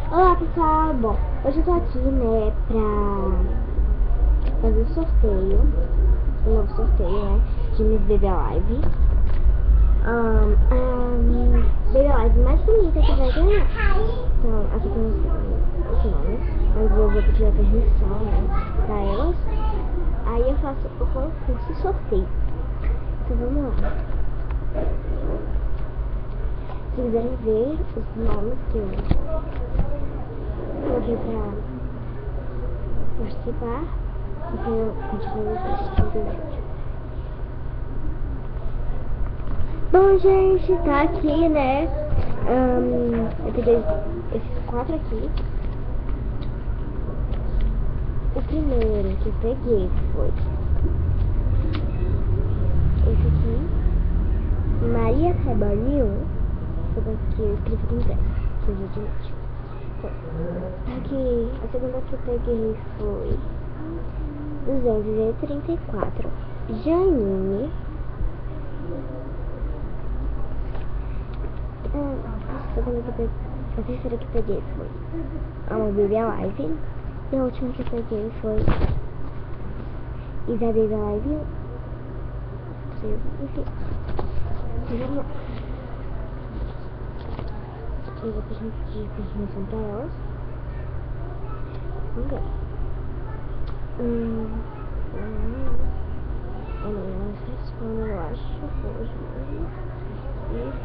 Olá pessoal, bom, hoje eu tô aqui, né, pra fazer o sorteio, um novo sorteio, né, de Miss Baby Alive. A Baby Alive mais bonita que vai ganhar. Então, aqui tem os nomes, mas eu vou pedir a permissão, né, pra elas. Aí eu faço o concurso e sorteio. Então vamos lá. Se quiserem ver os nomes que eu coloquei pra participar, eu continuo assistindo o vídeo. Bom, gente, tá aqui, né? Eu peguei esses 4 aqui. O primeiro que eu peguei foi esse aqui, Maria Cabanil. Que eu escrevi com pressa, recentemente. Aqui, a segunda que eu peguei foi 234, Janine. A terceira que eu peguei foi Uma Baby Alive. E a última que eu peguei foi Isa Baby Alive. Enfim, vamos lá. Eu vou pedir permissão pra elas. Vamos ver. Elas respondem, eu acho, hoje mesmo.